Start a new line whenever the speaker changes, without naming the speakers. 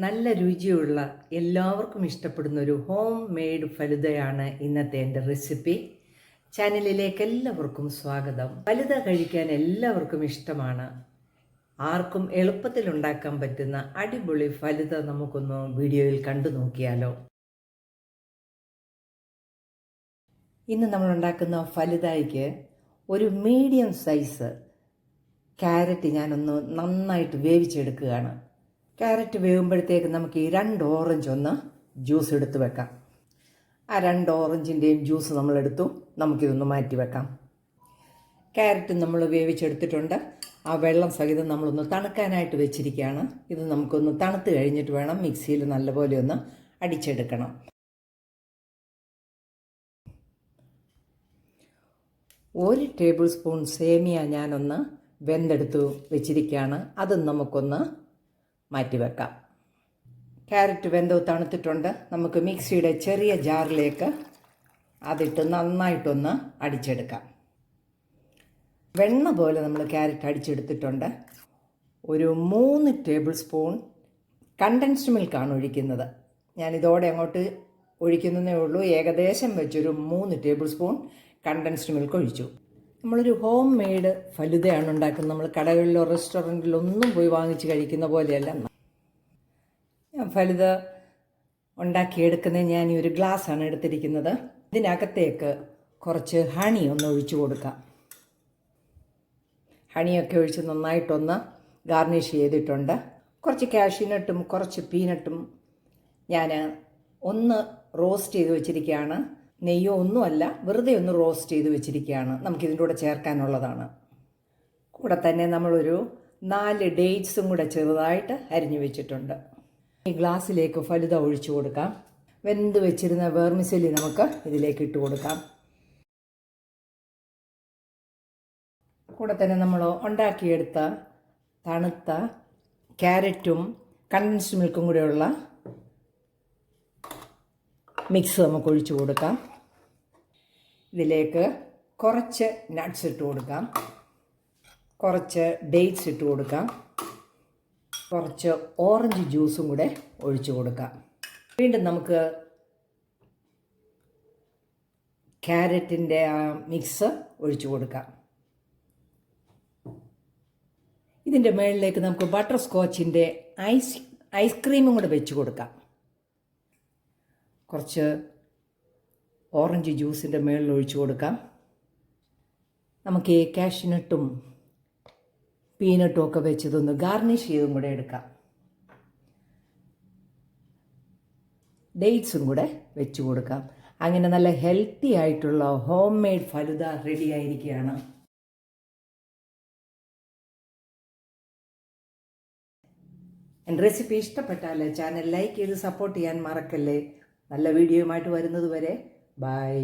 നല്ല രുചിയുള്ള എല്ലാവർക്കും ഇഷ്ടപ്പെടുന്ന ഒരു ഹോം മെയ്ഡ് ഫലുദയാണ് ഇന്നത്തെ എൻ്റെ റെസിപ്പി. ചാനലിലേക്ക് എല്ലാവർക്കും സ്വാഗതം. ഫലുദ കഴിക്കാൻ എല്ലാവർക്കും ഇഷ്ടമാണ്. ആർക്കും എളുപ്പത്തിൽ ഉണ്ടാക്കാൻ പറ്റുന്ന അടിപൊളി ഫലുദ നമുക്കൊന്ന് വീഡിയോയിൽ കണ്ടു നോക്കിയാലോ. ഇന്ന് നമ്മൾ ഉണ്ടാക്കുന്ന ഫലുദയ്ക്ക് ഒരു മീഡിയം സൈസ് ക്യാരറ്റ് ഞാനൊന്ന് നന്നായിട്ട് വേവിച്ചെടുക്കുകയാണ്. ക്യാരറ്റ് വേകുമ്പോഴത്തേക്ക് നമുക്ക് ഈ 2 ഓറഞ്ച് ഒന്ന് ജ്യൂസ് എടുത്ത് വെക്കാം. ആ 2 ഓറഞ്ചിൻ്റെയും ജ്യൂസ് നമ്മളെടുത്തു. നമുക്കിതൊന്ന് മാറ്റി വെക്കാം. ക്യാരറ്റ് നമ്മൾ വേവിച്ചെടുത്തിട്ടുണ്ട്. ആ വെള്ളം സഹിതം നമ്മളൊന്ന് തണുക്കാനായിട്ട് വെച്ചിരിക്കുകയാണ്. ഇത് നമുക്കൊന്ന് തണുത്ത് കഴിഞ്ഞിട്ട് വേണം മിക്സിയിൽ നല്ലപോലെ ഒന്ന് അടിച്ചെടുക്കണം. ഒരു ടേബിൾ സ്പൂൺ സേമിയ ഞാനൊന്ന് വെന്തെടുത്ത് വെച്ചിരിക്കുകയാണ്. അത് നമുക്കൊന്ന് മാറ്റി വെക്കാം. ക്യാരറ്റ് വെന്ത് തണുത്തിട്ടുണ്ട്. നമുക്ക് മിക്സിയുടെ ചെറിയ ജാറിലേക്ക് അതിട്ട് നന്നായിട്ടൊന്ന് അടിച്ചെടുക്കാം. വെണ്ണ പോലെ നമ്മൾ ക്യാരറ്റ് അടിച്ചെടുത്തിട്ടുണ്ട്. ഒരു 3 ടേബിൾ സ്പൂൺ കണ്ടൻസ്ഡ് മിൽക്കാണ് ഒഴിക്കുന്നത്. ഞാനിതോടെ അങ്ങോട്ട് ഒഴിക്കുന്നതേ ഉള്ളൂ. ഏകദേശം വെച്ചൊരു 3 ടേബിൾ സ്പൂൺ കണ്ടൻസ്ഡ് മിൽക്ക് ഒഴിച്ചു. നമ്മളൊരു ഹോം മെയ്ഡ് ഫലുദയാണ് ഉണ്ടാക്കുന്നത്. നമ്മൾ കടകളിലോ റെസ്റ്റോറൻറ്റിലോ ഒന്നും പോയി വാങ്ങിച്ച് കഴിക്കുന്ന പോലെയല്ല. ഫലുദ ഉണ്ടാക്കിയെടുക്കുന്നത് ഞാൻ ഈ ഒരു ഗ്ലാസ്സാണ് എടുത്തിരിക്കുന്നത്. ഇതിനകത്തേക്ക് കുറച്ച് ഹണി ഒന്ന് ഒഴിച്ചു കൊടുക്കാം. ഹണിയൊക്കെ ഒഴിച്ച് നന്നായിട്ടൊന്ന് ഗാർണിഷ് ചെയ്തിട്ടുണ്ട്. കുറച്ച് കാഷ്യൂനട്ടും കുറച്ച് പീനട്ടും ഞാൻ ഒന്ന് റോസ്റ്റ് ചെയ്ത് വെച്ചിരിക്കുകയാണ്. നെയ്യോ ഒന്നുമല്ല, വെറുതെ ഒന്ന് റോസ്റ്റ് ചെയ്ത് വെച്ചിരിക്കുകയാണ്. നമുക്കിതിൻ്റെ കൂടെ ചേർക്കാനുള്ളതാണ്. കൂടെ തന്നെ നമ്മളൊരു 4 ഡേറ്റ്സും കൂടെ ചെറുതായിട്ട് അരിഞ്ഞു വെച്ചിട്ടുണ്ട്. ഈ ഗ്ലാസ്സിലേക്ക് ഫലുദ ഒഴിച്ചു കൊടുക്കാം. വെന്ത് വെച്ചിരുന്ന വെർമിസെല്ലി നമുക്ക് ഇതിലേക്ക് ഇട്ട് കൊടുക്കാം. കൂടെ തന്നെ നമ്മൾ ഉണ്ടാക്കിയെടുത്ത തണുത്ത ക്യാരറ്റും കണ്ടൻസ്ഡ് മിൽക്കും കൂടെയുള്ള മിക്സ് നമുക്ക് ഒഴിച്ചു കൊടുക്കാം. ഇതിലേക്ക് കുറച്ച് നട്ട്സ് ഇട്ട് കൊടുക്കാം, കുറച്ച് ഡേറ്റ്സ് ഇട്ട് കൊടുക്കാം, കുറച്ച് ഓറഞ്ച് ജ്യൂസും കൂടെ ഒഴിച്ചു കൊടുക്കാം. വീണ്ടും നമുക്ക് ക്യാരറ്റിൻ്റെ ആ മിക്സ് ഒഴിച്ചു കൊടുക്കാം. ഇതിൻ്റെ മുകളിലേക്ക് നമുക്ക് ബട്ടർ സ്കോച്ചിൻ്റെ ഐസ്ക്രീമും കൂടെ വെച്ച് കൊടുക്കാം. കുറച്ച് ഓറഞ്ച് ജ്യൂസിൻ്റെ മുകളിൽ ഒഴിച്ചു കൊടുക്കാം. നമുക്ക് ഈ കാഷ്യൂനട്ടും പീനട്ടും ഒക്കെ വെച്ചതൊന്ന് ഗാർണിഷ് ചെയ്തും കൂടെ എടുക്കാം. ഡേറ്റ്സും കൂടെ വെച്ച് കൊടുക്കാം. അങ്ങനെ നല്ല ഹെൽത്തി ആയിട്ടുള്ള ഹോം മെയ്ഡ് ഫലുദ റെഡി ആയിരിക്കുകയാണ്. എൻ്റെ റെസിപ്പി ഇഷ്ടപ്പെട്ടാൽ ചാനൽ ലൈക്ക് ചെയ്ത് സപ്പോർട്ട് ചെയ്യാൻ മറക്കല്ലേ. നല്ല വീഡിയോയുമായിട്ട് വരുന്നത് വരെ ബൈ.